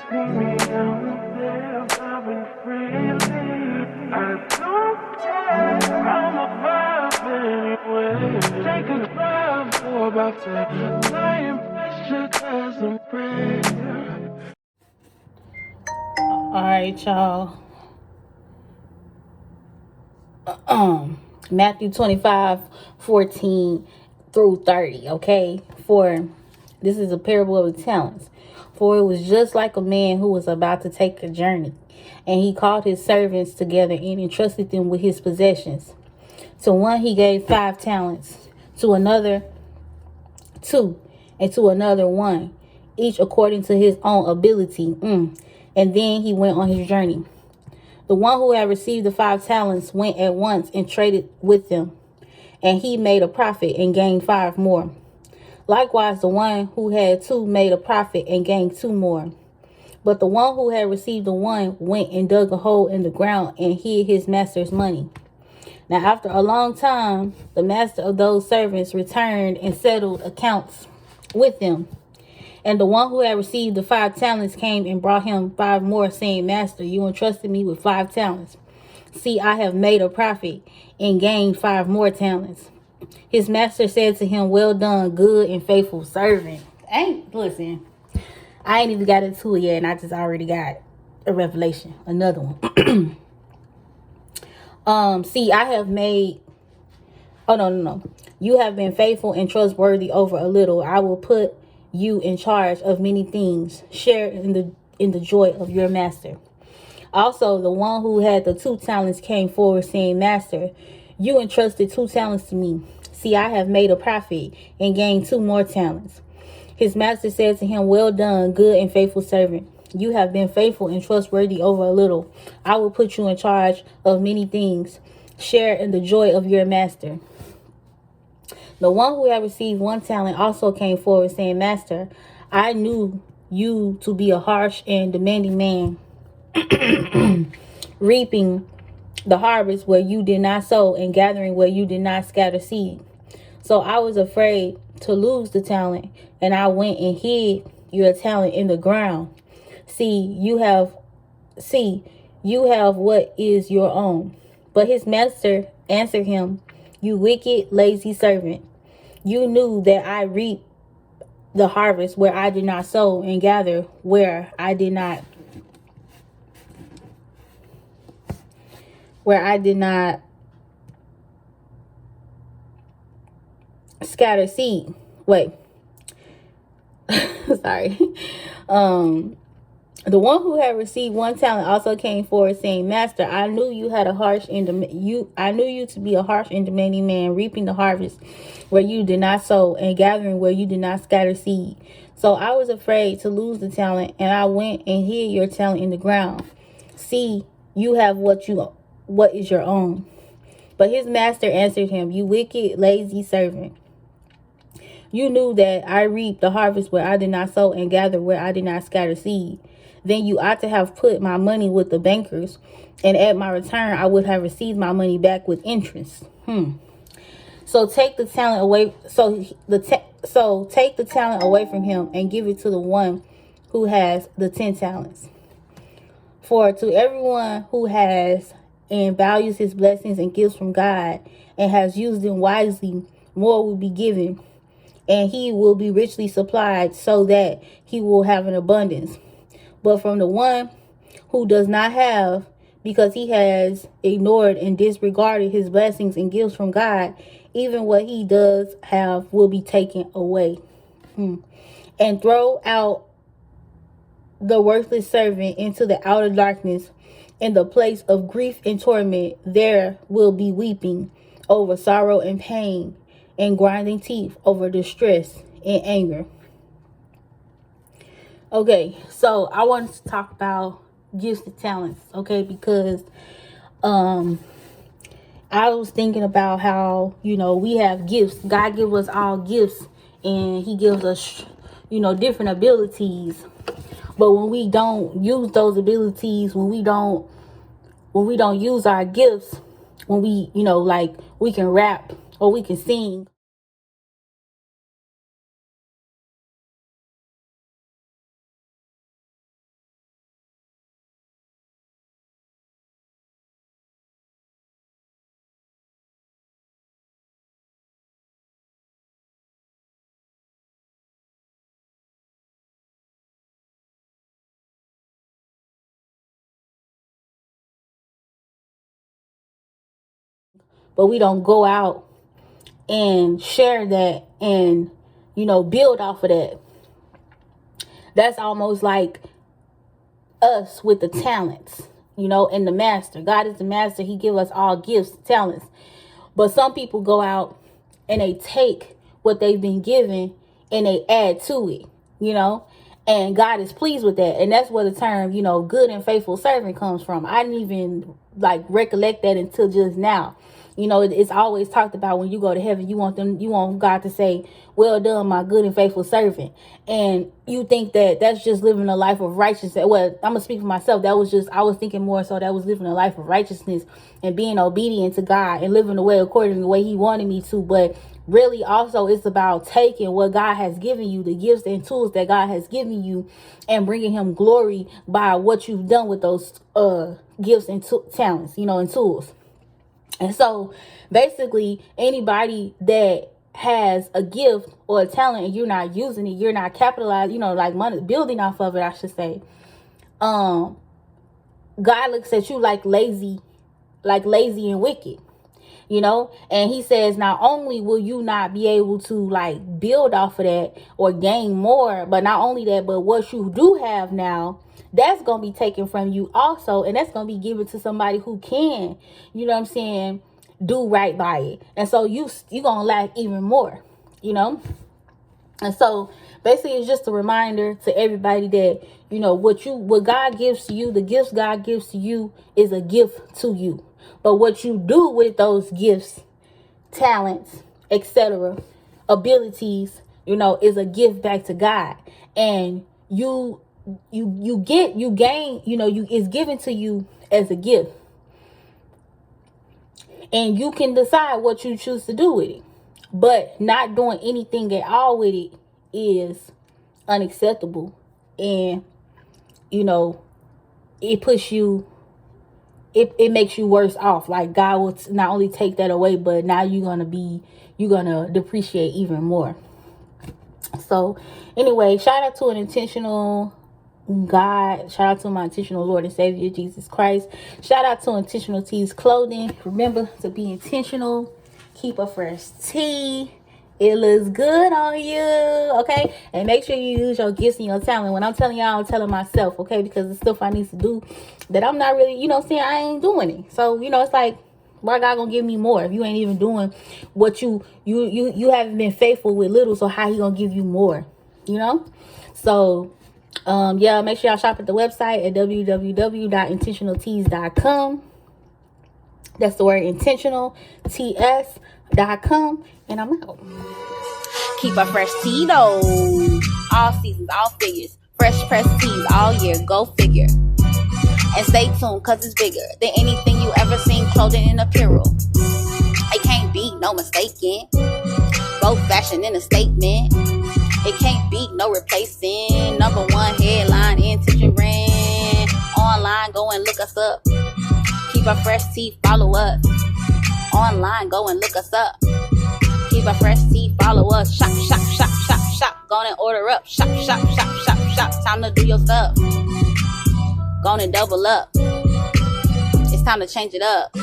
see me out there, vibing freely. I don't care, I'm a vibe anyway. Take a drive for about to flying pressure, cause I'm prayer. All right, y'all. Matthew 25:14 through 30. Okay, for this is a parable of the talents. For it was just like a man who was about to take a journey, and he called his servants together and entrusted them with his possessions. To one he gave 5 talents, to another 2, and to another 1, each according to his own ability. And then he went on his journey. The one who had received the 5 talents went at once and traded with them, and he made a profit and gained 5 more. Likewise, the one who had 2 made a profit and gained 2 more. But the one who had received the 1 went and dug a hole in the ground and hid his master's money. Now, after a long time, the master of those servants returned and settled accounts with them. And the one who had received the 5 talents came and brought him 5 more, saying, Master, you entrusted me with 5 talents. See, I have made a profit and gained 5 more talents. His master said to him, Well done, good and faithful servant. Listen, I ain't even got into it yet, and I just already got a revelation, another one. See, I have made. Oh no. You have been faithful and trustworthy over a little. I will put you in charge of many things. Share in the joy of your master. Also, the one who had the 2 talents came forward, saying, Master, you entrusted 2 talents to me. See, I have made a profit and gained 2 more talents. His master said to him, Well done, good and faithful servant. You have been faithful and trustworthy over a little. I will put you in charge of many things. Share in the joy of your master. The one who had received 1 talent also came forward, saying, Master, I knew you to be a harsh and demanding man, reaping the harvest where you did not sow and gathering where you did not scatter seed. So I was afraid to lose the talent, and I went and hid your talent in the ground. You have what is your own. But his master answered him, You wicked, lazy servant. You knew that I reap the harvest where I did not sow and gather where I did not scatter seed. Wait. Sorry. The one who had received 1 talent also came forward, saying, Master, I knew you to be a harsh and demanding man, reaping the harvest where you did not sow and gathering where you did not scatter seed. So I was afraid to lose the talent, and I went and hid your talent in the ground. See, you have what is your own. But his master answered him, You wicked, lazy servant. You knew that I reap the harvest where I did not sow and gather where I did not scatter seed. Then you ought to have put my money with the bankers, and at my return I would have received my money back with interest. So take the talent away. So take the talent away from him and give it to the one who has the 10 talents. For to everyone who has and values his blessings and gifts from God and has used them wisely, more will be given, and he will be richly supplied, so that he will have an abundance. But from the one who does not have, because he has ignored and disregarded his blessings and gifts from God, even what he does have will be taken away. And throw out the worthless servant into the outer darkness, in the place of grief and torment. There will be weeping over sorrow and pain, and grinding teeth over distress and anger. Okay, so I wanted to talk about gifts and talents, okay, because I was thinking about how, we have gifts. God gives us all gifts, and he gives us, different abilities. But when we don't use those abilities, when we don't use our gifts, when we, like we can rap or we can sing, but we don't go out and share that and, build off of that. That's almost like us with the talents, and the master. God is the master. He give us all gifts, talents. But some people go out and they take what they've been given and they add to it, and God is pleased with that. And that's where the term, good and faithful servant comes from. I didn't even recollect that until just now. It's always talked about when you go to heaven, you want God to say, well done, my good and faithful servant. And you think that that's just living a life of righteousness. Well, I'm going to speak for myself. I was thinking more so that was living a life of righteousness and being obedient to God and living the way according to the way he wanted me to. But really also it's about taking what God has given you, the gifts and tools that God has given you, and bringing him glory by what you've done with those gifts and talents, and tools. And so basically anybody that has a gift or a talent and you're not using it, you're not capitalizing, money, building off of it, I should say. God looks at you like lazy and wicked, and he says, not only will you not be able to build off of that or gain more, but not only that, but what you do have now, that's going to be taken from you also. And that's going to be given to somebody who can, do right by it. And so you're going to lack even more, And so basically it's just a reminder to everybody that, what God gives to you, the gifts God gives to you is a gift to you. But what you do with those gifts, talents, etc., abilities, is a gift back to God. And it's given to you as a gift. And you can decide what you choose to do with it. But not doing anything at all with it is unacceptable. And, it puts you, it makes you worse off. God will not only take that away, but now you're going to depreciate even more. So anyway, shout out to an intentional God. Shout out to my intentional Lord and Savior, Jesus Christ. Shout out to Intentional Tees Clothing. Remember to be intentional. Keep a fresh tee. It looks good on you, okay? And make sure you use your gifts and your talent. When I'm telling y'all, I'm telling myself, okay? Because the stuff I need to do that I'm not really, I ain't doing it. So, it's like, why God gonna give me more if you ain't even doing what you haven't been faithful with little? So how he gonna give you more? So make sure y'all shop at the website at www.intentionaltees.com. That's the word intentional, TS.com. And I'm out. Keep a fresh tee though. All seasons, all figures. Fresh press tees all year. Go figure. And stay tuned, cause it's bigger than anything you ever seen. Clothing and apparel. It can't be no mistaken. Both fashion and a statement. It can't be no replacing. Number one headline, Intention brand. Online, go and look us up. Keep a fresh tee, follow us. Online, go and look us up. Keep a fresh tee, follow us. Shop, shop, shop, shop, shop. Go and order up. Shop, shop, shop, shop, shop. Time to do your stuff. Go and double up. It's time to change it up.